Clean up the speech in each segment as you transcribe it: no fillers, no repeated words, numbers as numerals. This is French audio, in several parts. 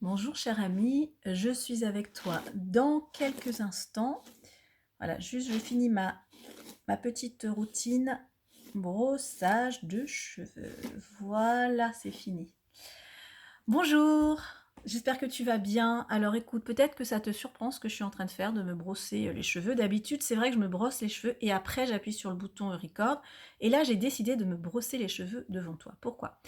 Bonjour cher ami, je suis avec toi dans quelques instants. Voilà, juste je finis ma petite routine brossage de cheveux. Voilà, c'est fini. Bonjour, j'espère que tu vas bien. Alors écoute, peut-être que ça te surprend ce que je suis en train de faire, de me brosser les cheveux. D'habitude, c'est vrai que je me brosse les cheveux et après j'appuie sur le bouton record. Et là, j'ai décidé de me brosser les cheveux devant toi. Pourquoi?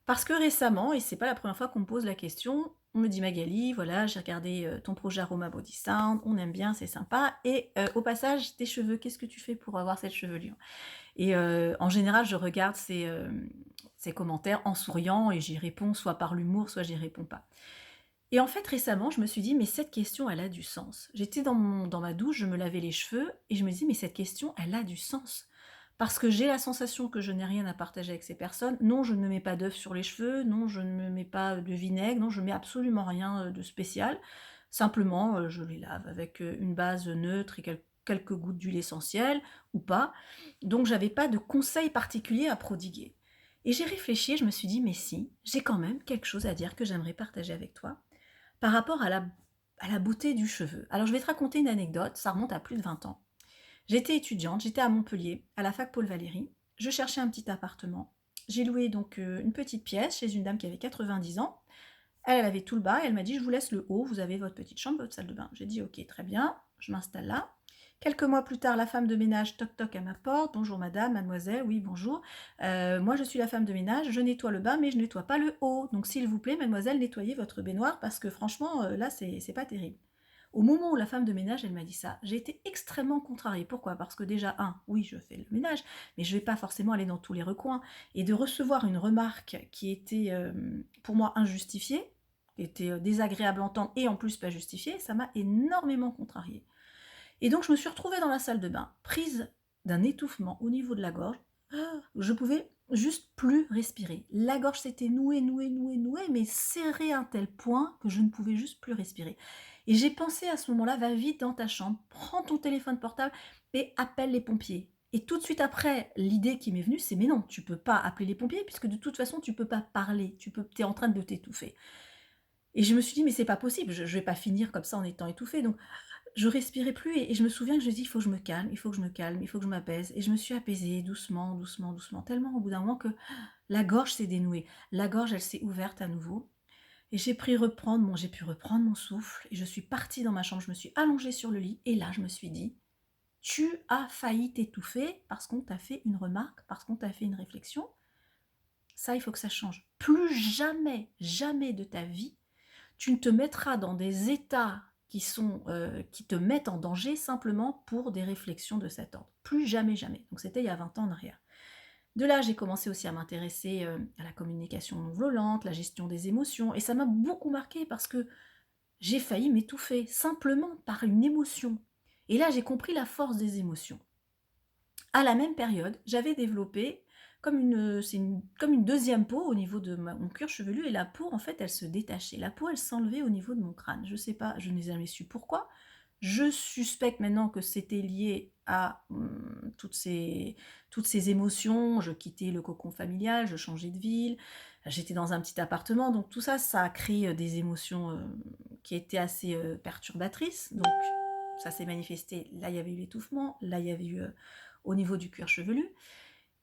Parce que récemment, et c'est pas la première fois qu'on me pose la question, on me dit Magali, voilà, j'ai regardé ton projet Aroma Body Sound, on aime bien, c'est sympa, et au passage, tes cheveux, qu'est-ce que tu fais pour avoir cette chevelure? Et en général, je regarde ces commentaires en souriant et j'y réponds soit par l'humour, soit j'y réponds pas. Et en fait, récemment, je me suis dit, mais cette question, elle a du sens. J'étais dans ma douche, je me lavais les cheveux, et je me dis, mais cette question, elle a du sens. Parce que j'ai la sensation que je n'ai rien à partager avec ces personnes. Non, je ne me mets pas d'œuf sur les cheveux, non, je ne me mets pas de vinaigre, non, je mets absolument rien de spécial. Simplement, je les lave avec une base neutre et quelques gouttes d'huile essentielle, ou pas. Donc, j'avais pas de conseils particuliers à prodiguer. Et j'ai réfléchi, et je me suis dit, mais si, j'ai quand même quelque chose à dire que j'aimerais partager avec toi par rapport à la beauté du cheveu. Alors je vais te raconter une anecdote, ça remonte à plus de 20 ans. J'étais étudiante, j'étais à Montpellier, à la fac Paul Valéry. Je cherchais un petit appartement. J'ai loué donc une petite pièce chez une dame qui avait 90 ans. Elle avait tout le bas et elle m'a dit je vous laisse le haut, vous avez votre petite chambre, votre salle de bain. J'ai dit ok, très bien, je m'installe là. Quelques mois plus tard, la femme de ménage toc toc à ma porte. Bonjour madame, mademoiselle, oui bonjour. Moi je suis la femme de ménage, je nettoie le bas mais je nettoie pas le haut. Donc s'il vous plaît mademoiselle, nettoyez votre baignoire parce que franchement là c'est pas terrible. Au moment où la femme de ménage, elle m'a dit ça, j'ai été extrêmement contrariée. Pourquoi? Parce que déjà, oui, je fais le ménage, mais je ne vais pas forcément aller dans tous les recoins. Et de recevoir une remarque qui était, pour moi, injustifiée, qui était désagréable à entendre et en plus pas justifiée, ça m'a énormément contrariée. Et donc, je me suis retrouvée dans la salle de bain, prise d'un étouffement au niveau de la gorge. Je pouvais juste plus respirer. La gorge s'était nouée, nouée, nouée, nouée, mais serrée à un tel point que je ne pouvais juste plus respirer. Et j'ai pensé à ce moment-là, va vite dans ta chambre, prends ton téléphone portable et appelle les pompiers. Et tout de suite après, l'idée qui m'est venue, c'est mais non, tu peux pas appeler les pompiers puisque de toute façon, tu peux pas parler, tu es en train de t'étouffer. Et je me suis dit mais c'est pas possible, je vais pas finir comme ça en étant étouffée. Donc je respirais plus et je me souviens que je dis il faut que je me calme, il faut que je me calme, il faut que je m'apaise. Et je me suis apaisée doucement, doucement, doucement, tellement au bout d'un moment que la gorge s'est dénouée. La gorge, elle s'est ouverte à nouveau. Et j'ai pu reprendre mon souffle et je suis partie dans ma chambre, je me suis allongée sur le lit et là je me suis dit, tu as failli t'étouffer parce qu'on t'a fait une remarque, parce qu'on t'a fait une réflexion. Ça, il faut que ça change. Plus jamais, jamais de ta vie, tu ne te mettras dans des états qui te mettent en danger simplement pour des réflexions de cet ordre. Plus jamais, jamais. Donc c'était il y a 20 ans en arrière. De là, j'ai commencé aussi à m'intéresser à la communication non violente, la gestion des émotions, et ça m'a beaucoup marqué parce que j'ai failli m'étouffer simplement par une émotion. Et là, j'ai compris la force des émotions. À la même période, j'avais développé comme une deuxième peau au niveau de mon cuir chevelu et la peau, en fait, elle se détachait. La peau, elle s'enlevait au niveau de mon crâne. Je sais pas, je n'ai jamais su pourquoi. Je suspecte maintenant que c'était lié à toutes ces émotions. Je quittais le cocon familial, je changeais de ville, j'étais dans un petit appartement. Donc tout ça, ça a créé des émotions qui étaient assez perturbatrices. Donc ça s'est manifesté. Là, il y avait eu l'étouffement. Là, il y avait eu au niveau du cuir chevelu.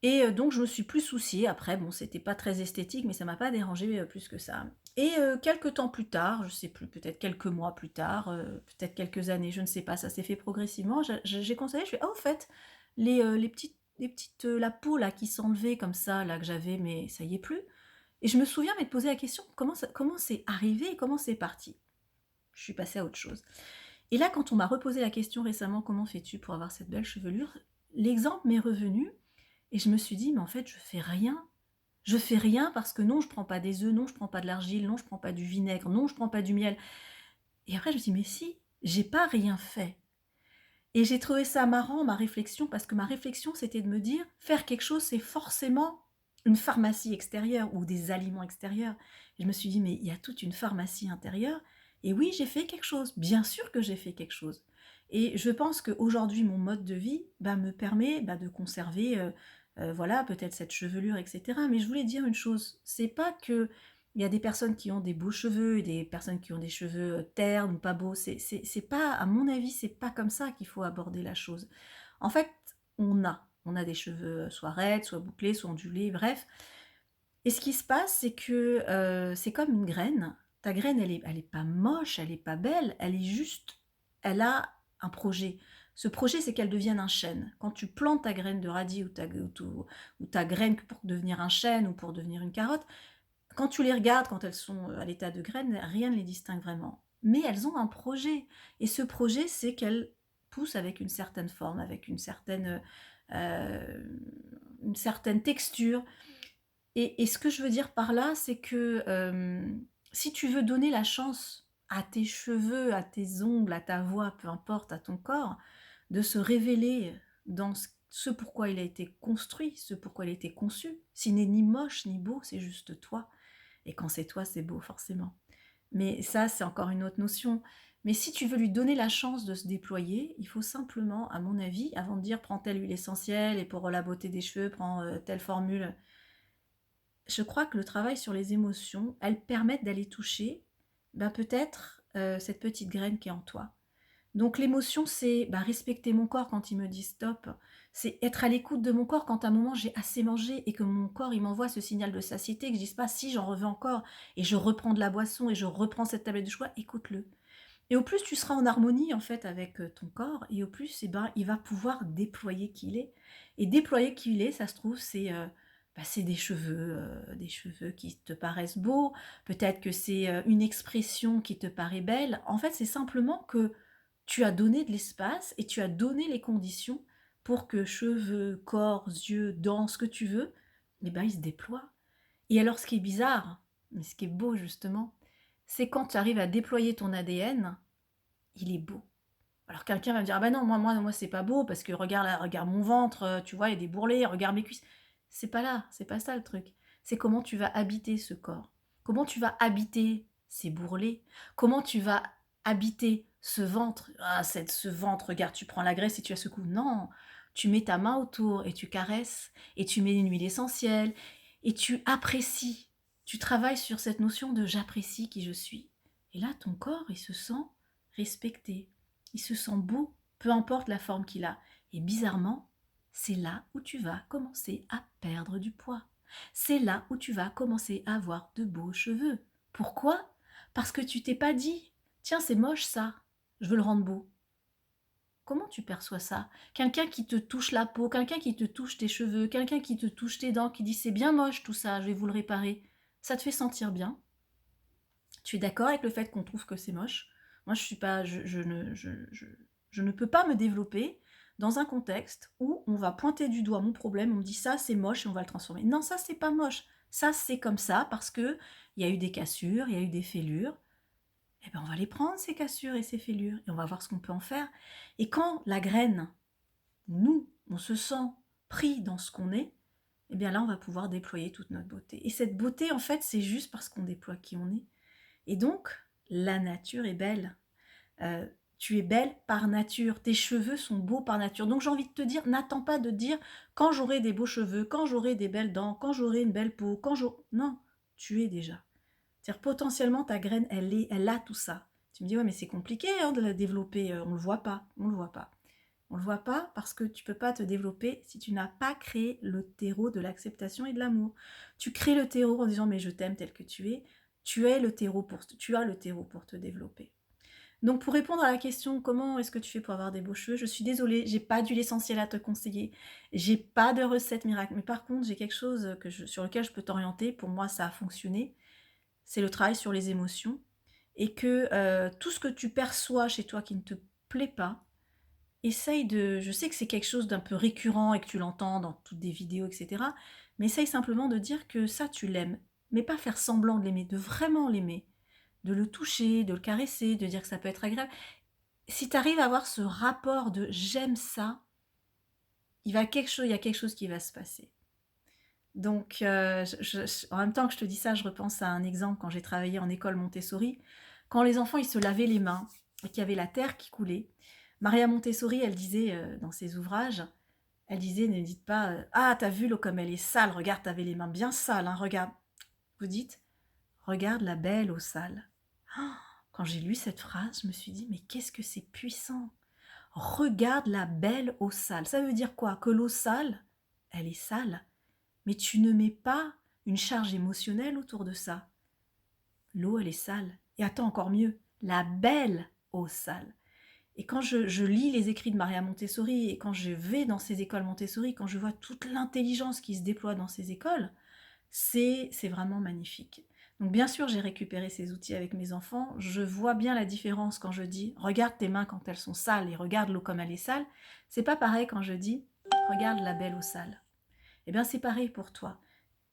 Et donc, je me suis plus souciée. Après, bon, c'était pas très esthétique, mais ça m'a pas dérangé plus que ça. Et quelques temps plus tard, je sais plus, peut-être quelques mois plus tard, peut-être quelques années, je ne sais pas, ça s'est fait progressivement. J'ai constaté, je fais, ah, au fait, la peau là qui s'enlevait comme ça, là que j'avais, mais ça y est plus. Et je me souviens m'être posé la question, comment c'est arrivé et comment c'est parti. Je suis passée à autre chose. Et là, quand on m'a reposé la question récemment, comment fais-tu pour avoir cette belle chevelure, l'exemple m'est revenu et je me suis dit, mais en fait, je fais rien. Je fais rien parce que non, je prends pas des œufs, non, je prends pas de l'argile, non, je prends pas du vinaigre, non, je prends pas du miel. Et après, je me suis dit, mais si, j'ai pas rien fait. Et j'ai trouvé ça marrant, ma réflexion, parce que ma réflexion, c'était de me dire, faire quelque chose, c'est forcément une pharmacie extérieure ou des aliments extérieurs. Et je me suis dit, mais il y a toute une pharmacie intérieure. Et oui, j'ai fait quelque chose. Bien sûr que j'ai fait quelque chose. Et je pense qu'aujourd'hui, mon mode de vie me permet de conserver, voilà, peut-être cette chevelure, etc. Mais je voulais dire une chose, c'est pas que Il y a des personnes qui ont des beaux cheveux et des personnes qui ont des cheveux ternes ou pas beaux. C'est pas, à mon avis, c'est pas comme ça qu'il faut aborder la chose. En fait, on a des cheveux soit raides, soit bouclés, soit ondulés, bref. Et ce qui se passe, c'est que c'est comme une graine. Ta graine, elle est pas moche, elle est pas belle, elle est juste, elle a un projet. Ce projet, c'est qu'elle devienne un chêne. Quand tu plantes ta graine de radis ou ta graine pour devenir un chêne ou pour devenir une carotte, quand tu les regardes, quand elles sont à l'état de graines, rien ne les distingue vraiment. Mais elles ont un projet. Et ce projet, c'est qu'elles poussent avec une certaine forme, avec une certaine texture. Et ce que je veux dire par là, c'est que si tu veux donner la chance à tes cheveux, à tes ongles, à ta voix, peu importe, à ton corps, de se révéler dans ce pourquoi il a été construit, ce pourquoi il a été conçu, s'il n'est ni moche ni beau, c'est juste toi. Et quand c'est toi, c'est beau, forcément. Mais ça, c'est encore une autre notion. Mais si tu veux lui donner la chance de se déployer, il faut simplement, à mon avis, avant de dire prends telle huile essentielle et pour la beauté des cheveux, prends telle formule, je crois que le travail sur les émotions, elles permettent d'aller toucher peut-être cette petite graine qui est en toi. Donc l'émotion, c'est respecter mon corps quand il me dit stop, c'est être à l'écoute de mon corps quand à un moment j'ai assez mangé et que mon corps il m'envoie ce signal de satiété, que je dise pas si j'en reveux encore et je reprends de la boisson et je reprends cette tablette de chocolat, écoute-le. Et au plus tu seras en harmonie en fait avec ton corps et au plus il va pouvoir déployer qui il est. Et déployer qui il est, ça se trouve, c'est des cheveux qui te paraissent beaux, peut-être que c'est une expression qui te paraît belle. En fait, c'est simplement que tu as donné de l'espace et tu as donné les conditions pour que cheveux, corps, yeux, dents, ce que tu veux, ils se déploient. Et alors, ce qui est bizarre, mais ce qui est beau justement, c'est quand tu arrives à déployer ton ADN, il est beau. Alors quelqu'un va me dire, ah ben non, moi c'est pas beau parce que regarde, là, regarde mon ventre, tu vois, il y a des bourrelets, regarde mes cuisses. C'est pas là, c'est pas ça le truc. C'est comment tu vas habiter ce corps. Comment tu vas habiter ces bourrelets. Comment tu vas habiter ce ventre. Ah, ce ventre, regarde, tu prends la graisse et tu as ce coup. Non, tu mets ta main autour et tu caresses et tu mets une huile essentielle et tu apprécies. Tu travailles sur cette notion de j'apprécie qui je suis. Et là, ton corps, il se sent respecté. Il se sent beau, peu importe la forme qu'il a. Et bizarrement, c'est là où tu vas commencer à perdre du poids. C'est là où tu vas commencer à avoir de beaux cheveux. Pourquoi? Parce que tu t'es pas dit, tiens, c'est moche ça, je veux le rendre beau. Comment tu perçois ça? Quelqu'un qui te touche la peau, quelqu'un qui te touche tes cheveux, quelqu'un qui te touche tes dents, qui dit c'est bien moche tout ça, je vais vous le réparer. Ça te fait sentir bien? Tu es d'accord avec le fait qu'on trouve que c'est moche? Moi, je suis pas, je ne peux pas me développer dans un contexte où on va pointer du doigt mon problème, on me dit ça c'est moche et on va le transformer. Non, ça c'est pas moche. Ça c'est comme ça parce que il y a eu des cassures, il y a eu des fêlures. Eh ben on va les prendre ces cassures et ces fêlures et on va voir ce qu'on peut en faire. Et quand la graine, nous, on se sent pris dans ce qu'on est, eh bien là on va pouvoir déployer toute notre beauté. Et cette beauté en fait c'est juste parce qu'on déploie qui on est. Et donc, la nature est belle. Tu es belle par nature. Tes cheveux sont beaux par nature. Donc, j'ai envie de te dire, n'attends pas de dire quand j'aurai des beaux cheveux, quand j'aurai des belles dents, quand j'aurai une belle peau, quand j'aurai... Non, tu es déjà. C'est-à-dire, potentiellement, ta graine, elle a tout ça. Tu me dis, ouais, mais c'est compliqué de la développer. On le voit pas. On le voit pas. On le voit pas parce que tu peux pas te développer si tu n'as pas créé le terreau de l'acceptation et de l'amour. Tu crées le terreau en disant mais je t'aime tel que tu es. Tu as le terreau pour te développer. Donc pour répondre à la question comment est-ce que tu fais pour avoir des beaux cheveux, je suis désolée, j'ai pas d'huile essentielle à te conseiller, j'ai pas de recette miracle, mais par contre j'ai quelque chose sur lequel je peux t'orienter. Pour moi ça a fonctionné, c'est le travail sur les émotions et que tout ce que tu perçois chez toi qui ne te plaît pas, essaye de... Je sais que c'est quelque chose d'un peu récurrent et que tu l'entends dans toutes des vidéos, etc. Mais essaye simplement de dire que ça, tu l'aimes. Mais pas faire semblant de l'aimer, de vraiment l'aimer. De le toucher, de le caresser, de dire que ça peut être agréable. Si tu arrives à avoir ce rapport de j'aime ça, il y a quelque chose qui va se passer. Donc, en même temps que je te dis ça, je repense à un exemple quand j'ai travaillé en école Montessori. Quand les enfants, ils se lavaient les mains et qu'il y avait la terre qui coulait, Maria Montessori, elle disait dans ses ouvrages, elle disait, ne dites pas ah, t'as vu l'eau comme elle est sale, regarde, t'avais les mains bien sales, hein, regarde. Vous dites, regarde la belle eau sale. Ah, quand j'ai lu cette phrase, je me suis dit, mais qu'est-ce que c'est puissant! Regarde la belle eau sale. Ça veut dire quoi? Que l'eau sale, elle est sale, mais tu ne mets pas une charge émotionnelle autour de ça. L'eau, elle est sale. Et attends, encore mieux, la belle eau sale. Et quand je lis les écrits de Maria Montessori et quand je vais dans ces écoles Montessori, quand je vois toute l'intelligence qui se déploie dans ces écoles, c'est vraiment magnifique. Donc bien sûr, j'ai récupéré ces outils avec mes enfants. Je vois bien la différence quand je dis « regarde tes mains quand elles sont sales et regarde l'eau comme elle est sale ». C'est pas pareil quand je dis « regarde la belle eau sale ». Eh bien, c'est pareil pour toi.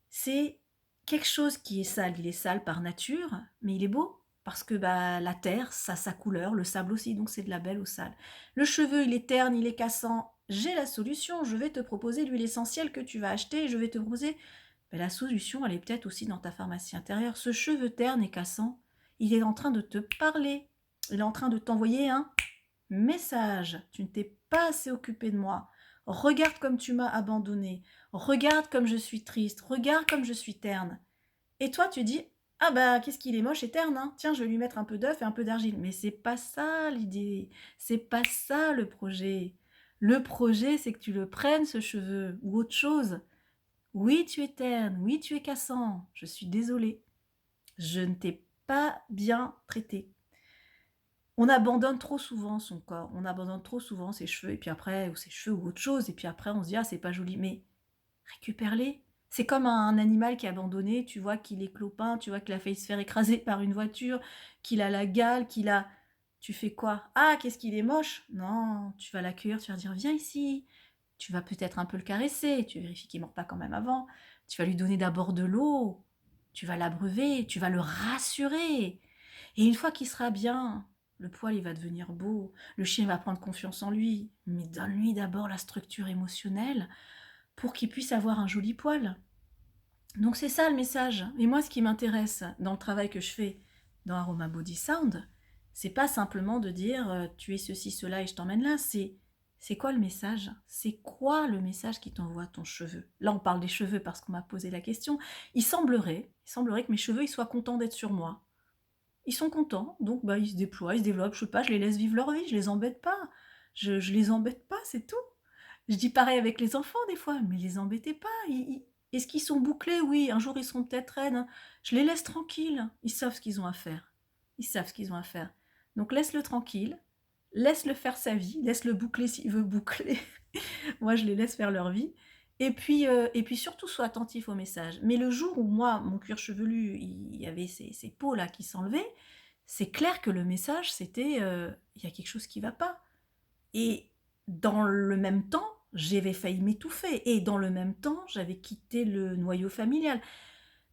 C'est quelque chose qui est sale. Il est sale par nature, mais il est beau. Parce que la terre, ça a sa couleur, le sable aussi, donc c'est de la belle eau sale. Le cheveu, il est terne, il est cassant. J'ai la solution, je vais te proposer l'huile essentielle que tu vas acheter, je vais te proposer... la solution, elle est peut-être aussi dans ta pharmacie intérieure. Ce cheveu terne et cassant, il est en train de te parler. Il est en train de t'envoyer un message. Tu ne t'es pas assez occupé de moi. Regarde comme tu m'as abandonné. Regarde comme je suis triste. Regarde comme je suis terne. Et toi, tu dis, ah qu'est-ce qu'il est moche et terne, hein. Tiens, je vais lui mettre un peu d'œuf et un peu d'argile. Mais c'est pas ça l'idée. C'est pas ça le projet. Le projet, c'est que tu le prennes, ce cheveu, ou autre chose. Oui, tu es terne, oui, tu es cassant. Je suis désolée. Je ne t'ai pas bien traité. On abandonne trop souvent son corps, on abandonne trop souvent ses cheveux, et puis après, ou ses cheveux ou autre chose, et puis après on se dit, ah c'est pas joli, mais récupère-les. C'est comme un animal qui est abandonné, tu vois qu'il est clopin, tu vois qu'il a failli se faire écraser par une voiture, qu'il a la gale, qu'il a... Tu fais quoi? Ah, qu'est-ce qu'il est moche? Non, tu vas l'accueillir, tu vas dire, viens ici. Tu vas peut-être un peu le caresser, tu vérifies qu'il ne mord pas quand même avant. Tu vas lui donner d'abord de l'eau, tu vas l'abreuver, tu vas le rassurer. Et une fois qu'il sera bien, le poil il va devenir beau, le chien va prendre confiance en lui, mais donne-lui d'abord la structure émotionnelle pour qu'il puisse avoir un joli poil. Donc c'est ça le message. Et moi, ce qui m'intéresse dans le travail que je fais dans Aroma Body Sound, c'est pas simplement de dire tu es ceci, cela et je t'emmène là, c'est quoi le message? C'est quoi le message qui t'envoie ton cheveu? Là, on parle des cheveux parce qu'on m'a posé la question. Il semblerait que mes cheveux ils soient contents d'être sur moi. Ils sont contents, donc ils se déploient, ils se développent, je sais pas, je les laisse vivre leur vie, je les embête pas. Je les embête pas, c'est tout. Je dis pareil avec les enfants des fois, mais les embêtez pas. Est-ce qu'ils sont bouclés? Oui, un jour ils seront peut-être raides. Hein. Je les laisse tranquilles. Ils savent ce qu'ils ont à faire. Ils savent ce qu'ils ont à faire. Donc laisse-le tranquille. Laisse-le faire sa vie. Laisse-le boucler s'il veut boucler. Moi, je les laisse faire leur vie. Et puis surtout, sois attentif au message. Mais le jour où moi, mon cuir chevelu, il y avait ces peaux là qui s'enlevaient, c'est clair que le message, c'était il y a quelque chose qui ne va pas. Et dans le même temps, j'avais failli m'étouffer. Et dans le même temps, j'avais quitté le noyau familial.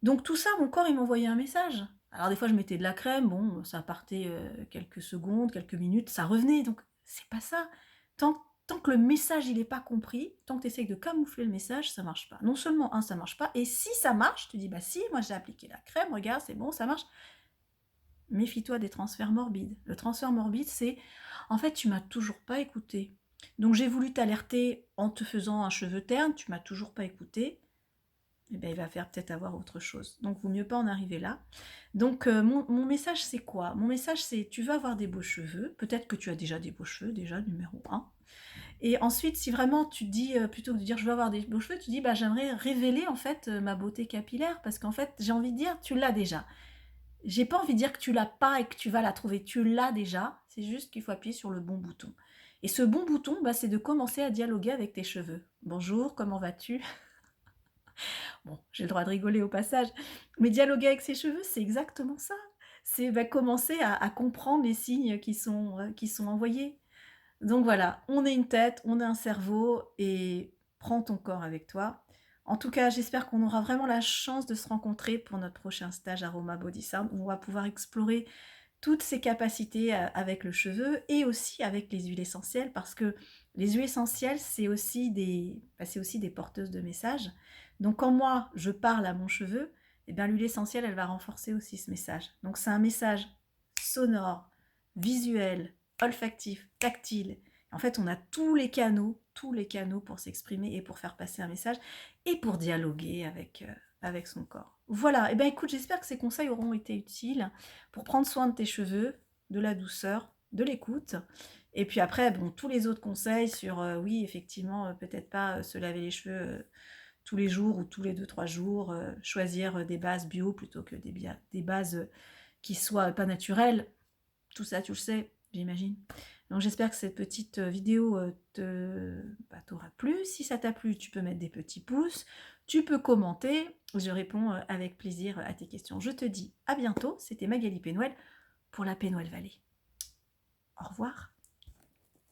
Donc tout ça, mon corps, il m'envoyait un message. Alors des fois, je mettais de la crème, bon, ça partait quelques secondes, quelques minutes, ça revenait. Donc c'est pas ça. Tant que le message, il n'est pas compris, tant que tu essayes de camoufler le message, ça marche pas. Non seulement, ça marche pas, et si ça marche, tu dis, si, moi j'ai appliqué la crème, regarde, c'est bon, ça marche. Méfie-toi des transferts morbides. Le transfert morbide, c'est, en fait, tu m'as toujours pas écouté. Donc j'ai voulu t'alerter en te faisant un cheveu terne, tu m'as toujours pas écouté. Eh bien, il va faire peut-être avoir autre chose. Donc, vaut mieux pas en arriver là. Donc, mon message, c'est quoi? Mon message, c'est, tu vas avoir des beaux cheveux. Peut-être que tu as déjà des beaux cheveux, déjà, numéro 1. Et ensuite, si vraiment tu te dis, plutôt que de dire je veux avoir des beaux cheveux, tu dis j'aimerais révéler en fait ma beauté capillaire parce qu'en fait j'ai envie de dire tu l'as déjà. J'ai pas envie de dire que tu l'as pas et que tu vas la trouver, tu l'as déjà, c'est juste qu'il faut appuyer sur le bon bouton. Et ce bon bouton, c'est de commencer à dialoguer avec tes cheveux. Bonjour, comment vas-tu? Bon, j'ai le droit de rigoler au passage, mais dialoguer avec ses cheveux, c'est exactement ça. C'est commencer à comprendre les signes qui sont envoyés. Donc voilà, on est une tête, on est un cerveau et prends ton corps avec toi. En tout cas, j'espère qu'on aura vraiment la chance de se rencontrer pour notre prochain stage Aroma Body Sound où on va pouvoir explorer toutes ces capacités avec le cheveu et aussi avec les huiles essentielles parce que les huiles essentielles, c'est aussi des porteuses de messages. Donc quand moi, je parle à mon cheveu, eh bien, l'huile essentielle, elle va renforcer aussi ce message. Donc c'est un message sonore, visuel, olfactif, tactile. En fait, on a tous les canaux pour s'exprimer et pour faire passer un message et pour dialoguer avec son corps. Voilà, et bien écoute, j'espère que ces conseils auront été utiles pour prendre soin de tes cheveux, de la douceur, de l'écoute. Et puis après, bon, tous les autres conseils sur, oui, effectivement, peut-être pas se laver les cheveux tous les jours ou tous les 2-3 jours, choisir des bases bio plutôt que des bases qui soient pas naturelles. Tout ça, tu le sais, j'imagine. Donc j'espère que cette petite vidéo t'aura plu. Si ça t'a plu, tu peux mettre des petits pouces, tu peux commenter. Je réponds avec plaisir à tes questions. Je te dis à bientôt. C'était Magali Pénouel pour la Pénouel Valley. Au revoir.